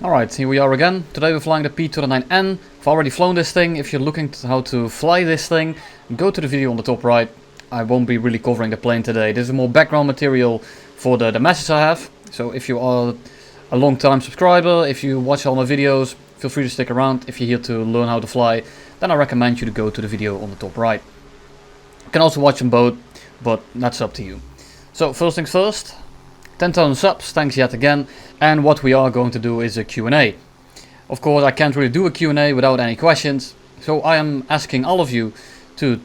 Alright, here we are again. Today we're flying the P29N. I've already flown this thing. If you're looking to how to fly this thing, go to the video on the top right. I won't be really covering the plane today. This is more background material for the message I have. So if you are a long time subscriber, if you watch all my videos, feel free to stick around. If you're here to learn how to fly, then I recommend you to go to the video on the top right. You can also watch them both, but that's up to you. So first things first. 10,000 subs, thanks yet again, and what we are going to do is a Q&A. Of course, I can't really do a Q&A without any questions, so I am asking all of you to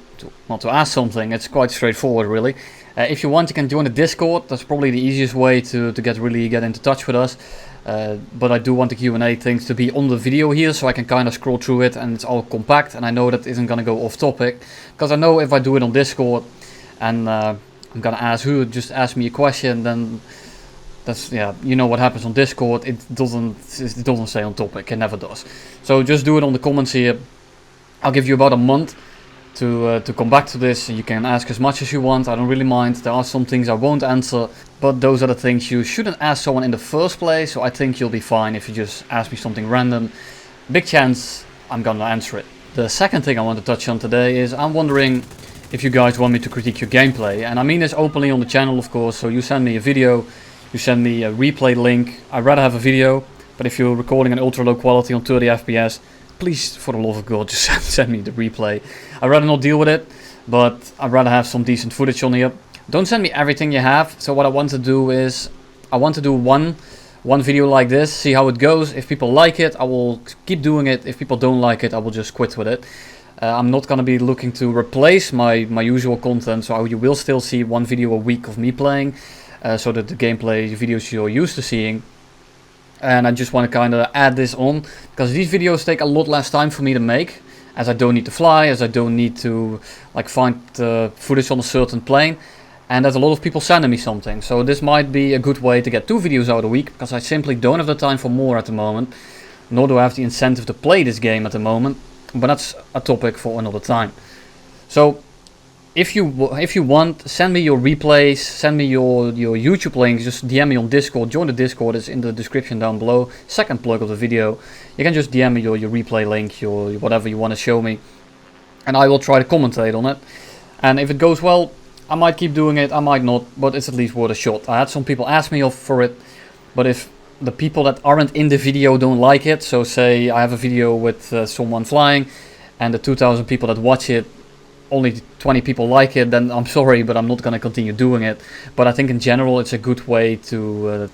ask something. It's quite straightforward, really. If you want, you can join the Discord. That's probably the easiest way to get into touch with us. But I do want the Q&A things to be on the video here, so I can kind of scroll through it and it's all compact, and I know that isn't going to go off topic, because I know if I do it on Discord and I'm going to ask who just ask me a question, then that's, yeah, you know what happens on Discord. It doesn't stay on topic. It never does. So just do it on the comments here. I'll give you about a month to come back to this. You can ask as much as you want. I don't really mind. There are some things I won't answer, but those are the things you shouldn't ask someone in the first place. So I think you'll be fine if you just ask me something random. Big chance I'm gonna answer it. The second thing I want to touch on today is I'm wondering if you guys want me to critique your gameplay, and I mean this openly on the channel, of course. So you send me a video. You send me a replay link. I'd rather have a video, but if you're recording in ultra low quality on 30 FPS, please, for the love of God, just send me the replay. I'd rather not deal with it, but I'd rather have some decent footage on here. Don't send me everything you have. So what I want to do is, I want to do one video like this, see how it goes. If people like it, I will keep doing it. If people don't like it, I will just quit with it. I'm not going to be looking to replace my usual content, so you will still see one video a week of me playing. So that the gameplay videos you're used to seeing, and I just want to kind of add this on because these videos take a lot less time for me to make, as I don't need to fly, as I don't need to like find footage on a certain plane, and there's a lot of people sending me something. So this might be a good way to get 2 videos out a week, because I simply don't have the time for more at the moment, nor do I have the incentive to play this game at the moment, but that's a topic for another time. So if you want, send me your replays, send me your YouTube links, just DM me on Discord. Join the Discord, it's in the description down below, second plug of the video. You can just DM me your replay link, your whatever you want to show me, and I will try to commentate on it. And if it goes well, I might keep doing it, I might not, but it's at least worth a shot. I had some people ask me for it, but if the people that aren't in the video don't like it, so say I have a video with someone flying, and the 2,000 people that watch it, only 20 people like it, then I'm sorry, but I'm not going to continue doing it. But I think in general it's a good way to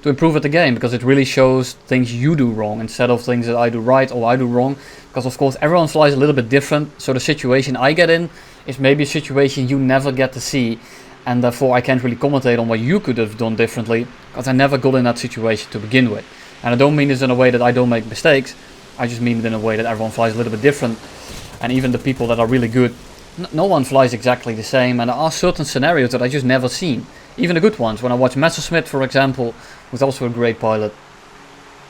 improve at the game, because it really shows things you do wrong instead of things that I do right or I do wrong. Because of course everyone flies a little bit different, so the situation I get in is maybe a situation you never get to see, and therefore I can't really commentate on what you could have done differently, because I never got in that situation to begin with. And I don't mean this in a way that I don't make mistakes, I just mean it in a way that everyone flies a little bit different. And even the people that are really good, no one flies exactly the same, and there are certain scenarios that I just never seen. Even the good ones. When I watch Messerschmitt, for example, who's also a great pilot,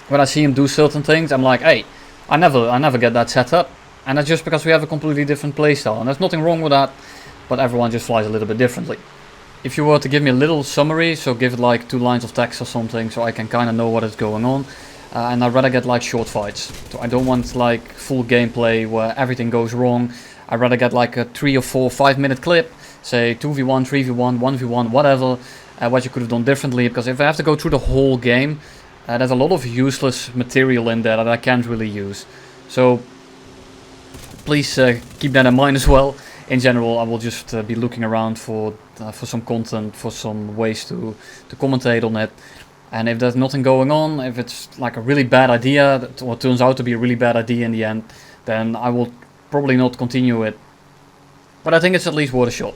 when I see him do certain things, I'm like, hey, I never get that set up. And that's just because we have a completely different playstyle, and there's nothing wrong with that, but everyone just flies a little bit differently. If you were to give me a little summary, so give it like 2 lines of text or something, so I can kind of know what is going on. And I'd rather get like short fights. So I don't want like full gameplay where everything goes wrong. I'd rather get like a 3 or 4 5-minute clip, say 2v1, 3v1, 1v1, whatever, what you could have done differently. Because if I have to go through the whole game, there's a lot of useless material in there that I can't really use. So please keep that in mind as well. In general, I will just be looking around for some content, for some ways to commentate on it. And if there's nothing going on, if it's like a really bad idea, or turns out to be a really bad idea in the end, then I will probably not continue it. But I think it's at least worth a shot.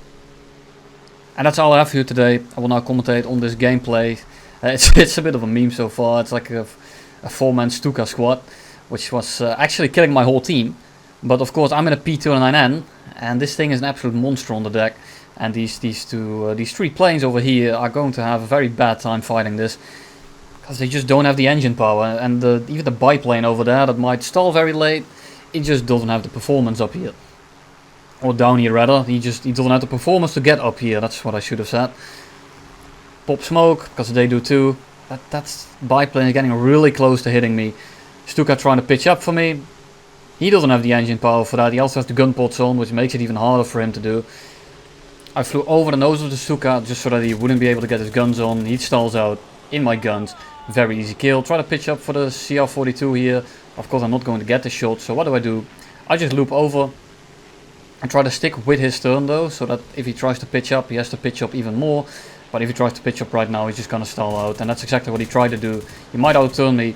And that's all I have for you today. I will now commentate on this gameplay. It's a bit of a meme so far. It's like a 4-man Stuka squad, which was actually killing my whole team. But of course I'm in a P29N, and this thing is an absolute monster on the deck. And these 3 planes over here are going to have a very bad time fighting this, because they just don't have the engine power. And even the biplane over there that might stall very late, it just doesn't have the performance up here. Or down here rather, he doesn't have the performance to get up here, that's what I should have said. Pop smoke, because they do too. That's biplane is getting really close to hitting me. Stuka trying to pitch up for me. He doesn't have the engine power for that. He also has the gun pods on, which makes it even harder for him to do. I flew over the nose of the Stuka just so that he wouldn't be able to get his guns on. He stalls out in my guns. Very easy kill. Try to pitch up for the CR42 here. Of course I'm not going to get the shot, so what do? I just loop over and try to stick with his turn though, so that if he tries to pitch up, he has to pitch up even more. But if he tries to pitch up right now, he's just gonna stall out, and that's exactly what he tried to do. He might outturn me,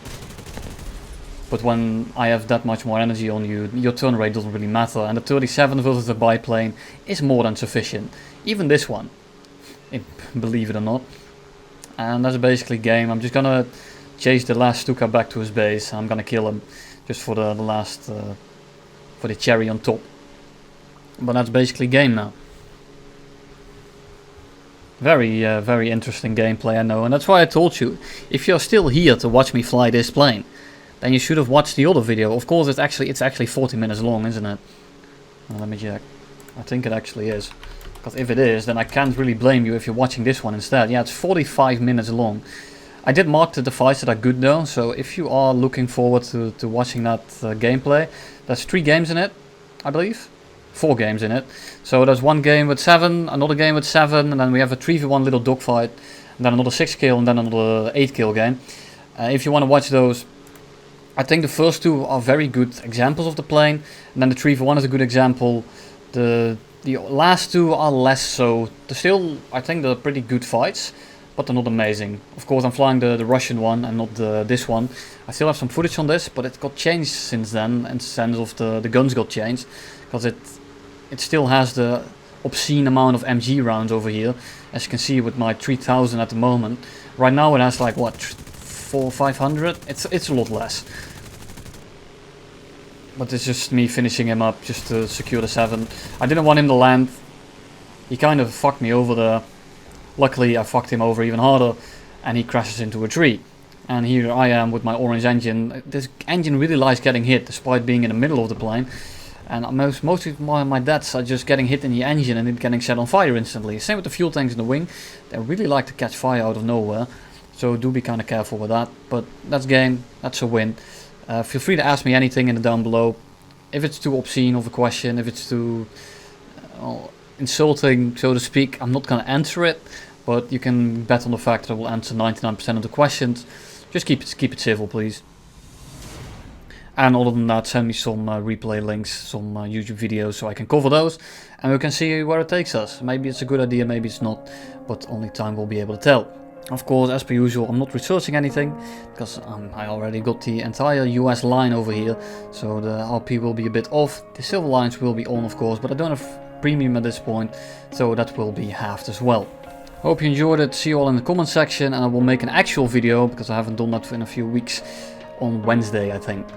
but when I have that much more energy on you, your turn rate doesn't really matter, and the 37 versus the biplane is more than sufficient. Even this one, believe it or not. And that's basically game. I'm just gonna chase the last Stuka back to his base. I'm gonna kill him just for the last, for the cherry on top. But that's basically game now. Very interesting gameplay, I know, and that's why I told you, if you're still here to watch me fly this plane, then you should have watched the other video. Of course, it's actually 40 minutes long, isn't it? Well, let me check. I think it actually is. Because if it is, then I can't really blame you if you're watching this one instead. Yeah, it's 45 minutes long. I did mark the fights that are good though, so if you are looking forward to watching that gameplay, there's 3 games in it, I believe. 4 games in it. So there's one game with 7, another game with 7, and then we have a 3v1 little dogfight, and then another 6 kill, and then another 8 kill game. If you want to watch those, I think the first 2 are very good examples of the plane, and then the 3v1 is a good example. The last 2 are less so. They're still, I think they're pretty good fights, but they're not amazing. Of course I'm flying the Russian one and not this one. I still have some footage on this, but it got changed since then, in the sense of the guns got changed, because it still has the obscene amount of MG rounds over here, as you can see with my 3000 at the moment. Right now it has like what, 400 or 500? It's a lot less. But it's just me finishing him up just to secure the 7. I didn't want him to land. He kind of fucked me over there. Luckily I fucked him over even harder, and he crashes into a tree. And here I am with my orange engine. This engine really likes getting hit despite being in the middle of the plane. And most of my deaths are just getting hit in the engine and it getting set on fire instantly. Same with the fuel tanks in the wing. They really like to catch fire out of nowhere. So do be kind of careful with that. But that's game. That's a win. Feel free to ask me anything in the down below. If it's too obscene of a question, if it's too insulting, so to speak, I'm not going to answer it. But you can bet on the fact that I will answer 99% of the questions. Just keep it civil, please. And other than that, send me some replay links, some YouTube videos, so I can cover those. And we can see where it takes us. Maybe it's a good idea, maybe it's not. But only time will be able to tell. Of course, as per usual, I'm not researching anything, because I already got the entire US line over here. So the RP will be a bit off. The silver lines will be on, of course, but I don't have premium at this point. So that will be halved as well. Hope you enjoyed it. See you all in the comment section. And I will make an actual video, because I haven't done that in a few weeks, on Wednesday, I think.